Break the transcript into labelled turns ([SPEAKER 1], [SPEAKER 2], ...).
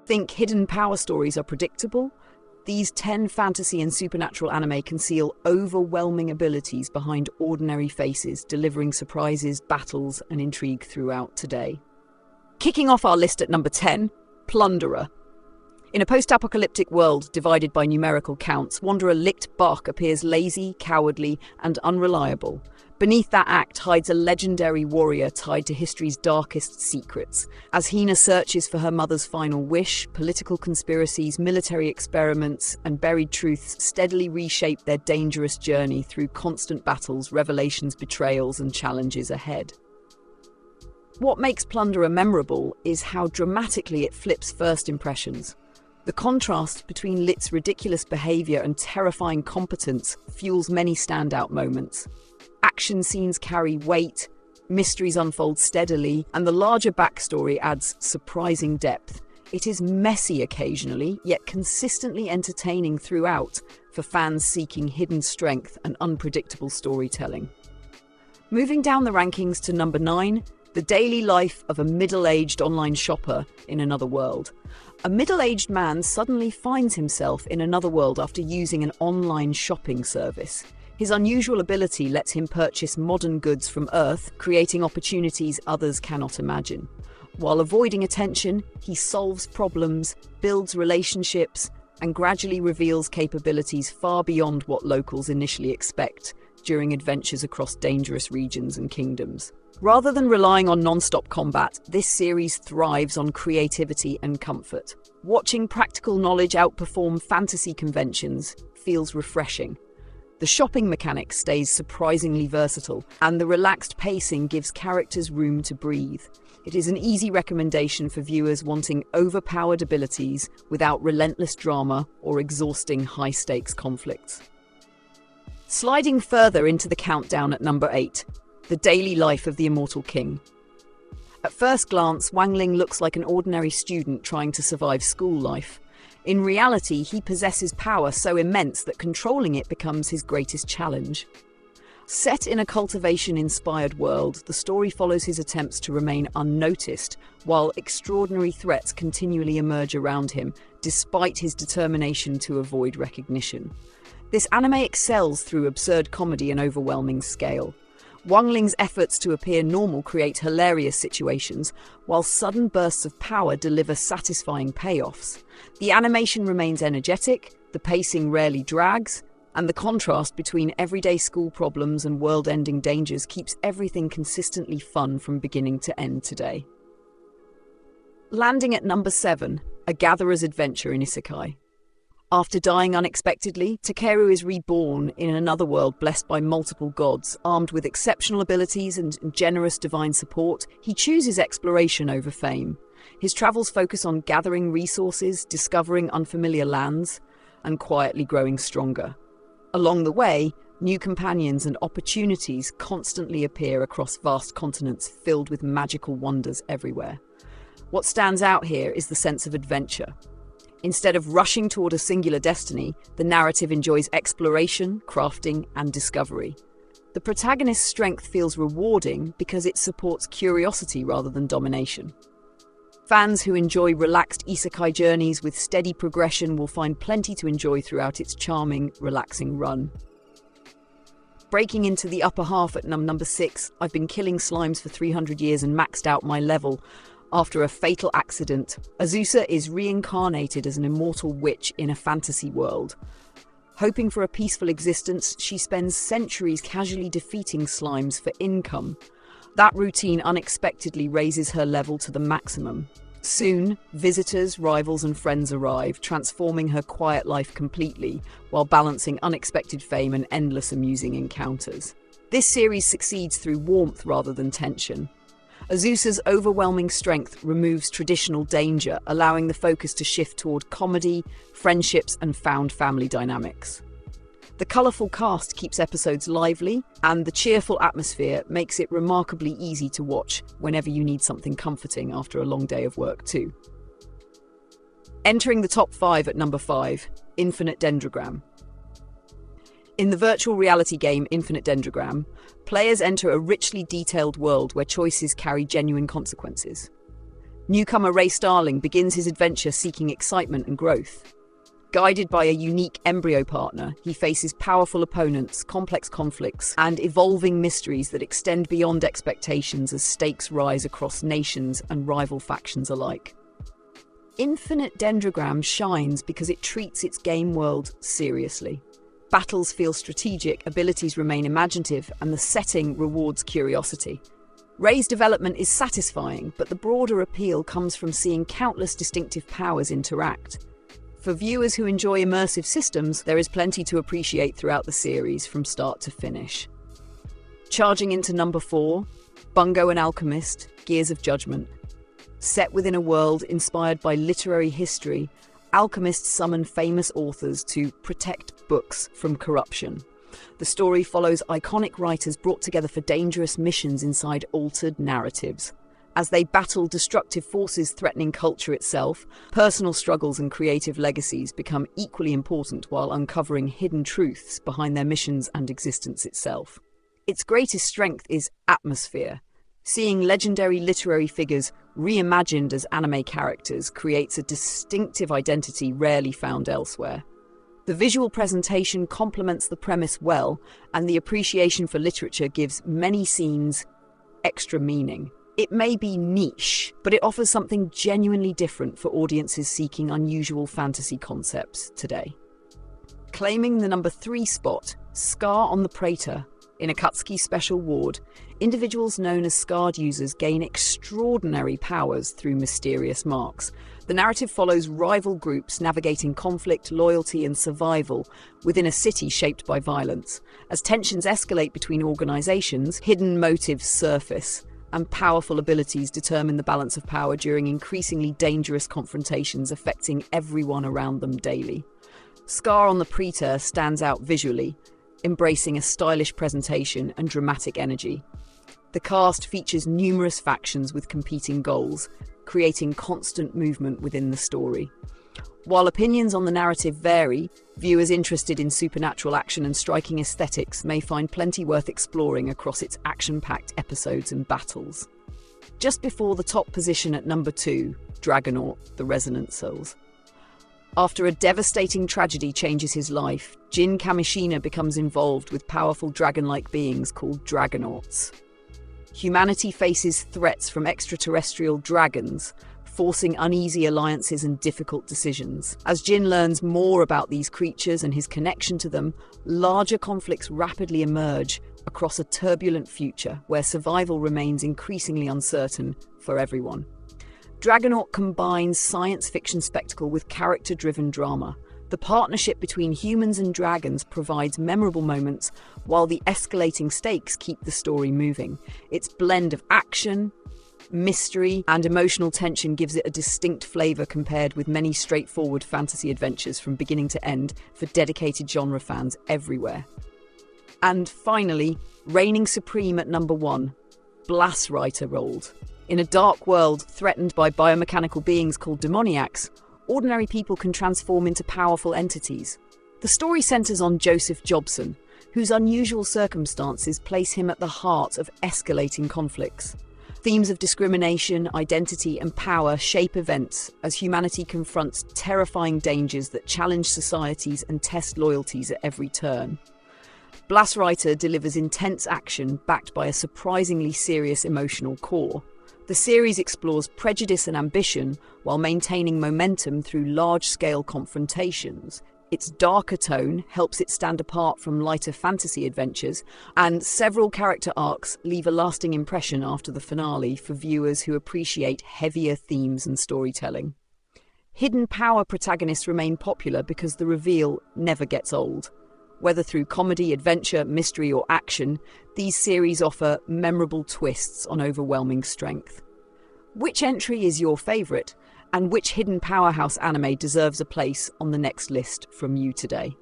[SPEAKER 1] Think hidden power stories are predictable? These 10 fantasy and supernatural anime conceal overwhelming abilities behind ordinary faces, delivering surprises, battles, and intrigue throughout today. Kicking off our list at number 10, Plunderer. In a post-apocalyptic world divided by numerical counts, Wanderer Licht Bach appears lazy, cowardly, and unreliable. Beneath that act hides a legendary warrior tied to history's darkest secrets. As Hina searches for her mother's final wish, political conspiracies, military experiments, and buried truths steadily reshape their dangerous journey through constant battles, revelations, betrayals, and challenges ahead. What makes Plunderer memorable is how dramatically it flips first impressions. The contrast between Licht's ridiculous behavior and terrifying competence fuels many standout moments. Action scenes carry weight, mysteries unfold steadily, and the larger backstory adds surprising depth. It is messy occasionally, yet consistently entertaining throughout for fans seeking hidden strength and unpredictable storytelling. Moving down the rankings to number 9, the daily life of a middle-aged online shopper in another world. A middle-aged man suddenly finds himself in another world after using an online shopping service. His unusual ability lets him purchase modern goods from Earth, creating opportunities others cannot imagine. While avoiding attention, he solves problems, builds relationships, and gradually reveals capabilities far beyond what locals initially expect during adventures across dangerous regions and kingdoms. Rather than relying on non-stop combat, this series thrives on creativity and comfort. Watching practical knowledge outperform fantasy conventions feels refreshing. The shopping mechanic stays surprisingly versatile, and the relaxed pacing gives characters room to breathe. It is an easy recommendation for viewers wanting overpowered abilities without relentless drama or exhausting high-stakes conflicts. Sliding further into the countdown at number 8, the daily life of the Immortal King. At first glance, Wang Ling looks like an ordinary student trying to survive school life. In reality, he possesses power so immense that controlling it becomes his greatest challenge. Set in a cultivation-inspired world, the story follows his attempts to remain unnoticed, while extraordinary threats continually emerge around him, despite his determination to avoid recognition. This anime excels through absurd comedy and overwhelming scale. Wang Ling's efforts to appear normal create hilarious situations, while sudden bursts of power deliver satisfying payoffs. The animation remains energetic, the pacing rarely drags, and the contrast between everyday school problems and world-ending dangers keeps everything consistently fun from beginning to end today. Landing at number 7, A Gatherer's Adventure in Isekai. After dying unexpectedly, Takeru is reborn in another world blessed by multiple gods. Armed with exceptional abilities and generous divine support, he chooses exploration over fame. His travels focus on gathering resources, discovering unfamiliar lands, and quietly growing stronger. Along the way, new companions and opportunities constantly appear across vast continents filled with magical wonders everywhere. What stands out here is the sense of adventure. Instead of rushing toward a singular destiny, the narrative enjoys exploration, crafting, and discovery. The protagonist's strength feels rewarding because it supports curiosity rather than domination. Fans who enjoy relaxed isekai journeys with steady progression will find plenty to enjoy throughout its charming, relaxing run. Breaking into the upper half at number 6, I've been killing slimes for 300 years and maxed out my level. After a fatal accident, Azusa is reincarnated as an immortal witch in a fantasy world. Hoping for a peaceful existence, she spends centuries casually defeating slimes for income. That routine unexpectedly raises her level to the maximum. Soon, visitors, rivals, and friends arrive, transforming her quiet life completely, while balancing unexpected fame and endless amusing encounters. This series succeeds through warmth rather than tension. Azusa's overwhelming strength removes traditional danger, allowing the focus to shift toward comedy, friendships, and found family dynamics. The colourful cast keeps episodes lively, and the cheerful atmosphere makes it remarkably easy to watch whenever you need something comforting after a long day of work too. Entering the top 5 at number 5, Infinite Dendrogram. In the virtual reality game Infinite Dendrogram, players enter a richly detailed world where choices carry genuine consequences. Newcomer Ray Starling begins his adventure seeking excitement and growth. Guided by a unique embryo partner, he faces powerful opponents, complex conflicts, and evolving mysteries that extend beyond expectations as stakes rise across nations and rival factions alike. Infinite Dendrogram shines because it treats its game world seriously. Battles feel strategic, abilities remain imaginative, and the setting rewards curiosity. Ray's development is satisfying, but the broader appeal comes from seeing countless distinctive powers interact. For viewers who enjoy immersive systems, there is plenty to appreciate throughout the series from start to finish. Charging into number 4, Bungo and Alchemist, Gears of Judgment. Set within a world inspired by literary history, alchemists summon famous authors to protect books from corruption. The story follows iconic writers brought together for dangerous missions inside altered narratives. As they battle destructive forces threatening culture itself, personal struggles and creative legacies become equally important while uncovering hidden truths behind their missions and existence itself. Its greatest strength is atmosphere. Seeing legendary literary figures reimagined as anime characters creates a distinctive identity rarely found elsewhere. The visual presentation complements the premise well, and the appreciation for literature gives many scenes extra meaning. It may be niche, but it offers something genuinely different for audiences seeking unusual fantasy concepts today. Claiming the number 3 spot, Scar on the Praetor. In Akatsuki Special Ward, individuals known as scarred users gain extraordinary powers through mysterious marks. The narrative follows rival groups navigating conflict, loyalty, and survival within a city shaped by violence. As tensions escalate between organizations, hidden motives surface, and powerful abilities determine the balance of power during increasingly dangerous confrontations affecting everyone around them daily. Scar on the Praetor stands out visually, embracing a stylish presentation and dramatic energy. The cast features numerous factions with competing goals, creating constant movement within the story. While opinions on the narrative vary, viewers interested in supernatural action and striking aesthetics may find plenty worth exploring across its action-packed episodes and battles. Just before the top position at number 2, Dragonaut, The Resonant Souls. After a devastating tragedy changes his life, Jin Kamishina becomes involved with powerful dragon-like beings called Dragonauts. Humanity faces threats from extraterrestrial dragons, forcing uneasy alliances and difficult decisions. As Jin learns more about these creatures and his connection to them, larger conflicts rapidly emerge across a turbulent future where survival remains increasingly uncertain for everyone. Dragonaut combines science fiction spectacle with character-driven drama. The partnership between humans and dragons provides memorable moments, while the escalating stakes keep the story moving. Its blend of action, mystery, and emotional tension gives it a distinct flavour compared with many straightforward fantasy adventures from beginning to end for dedicated genre fans everywhere. And finally, reigning supreme at number 1, Blasswriter rolled. In a dark world threatened by biomechanical beings called demoniacs, ordinary people can transform into powerful entities. The story centres on Joseph Jobson, whose unusual circumstances place him at the heart of escalating conflicts. Themes of discrimination, identity, and power shape events as humanity confronts terrifying dangers that challenge societies and test loyalties at every turn. Blasswriter delivers intense action backed by a surprisingly serious emotional core. The series explores prejudice and ambition while maintaining momentum through large-scale confrontations. Its darker tone helps it stand apart from lighter fantasy adventures, and several character arcs leave a lasting impression after the finale for viewers who appreciate heavier themes and storytelling. Hidden power protagonists remain popular because the reveal never gets old. Whether through comedy, adventure, mystery, or action, these series offer memorable twists on overwhelming strength. Which entry is your favourite, and which hidden powerhouse anime deserves a place on the next list from you today?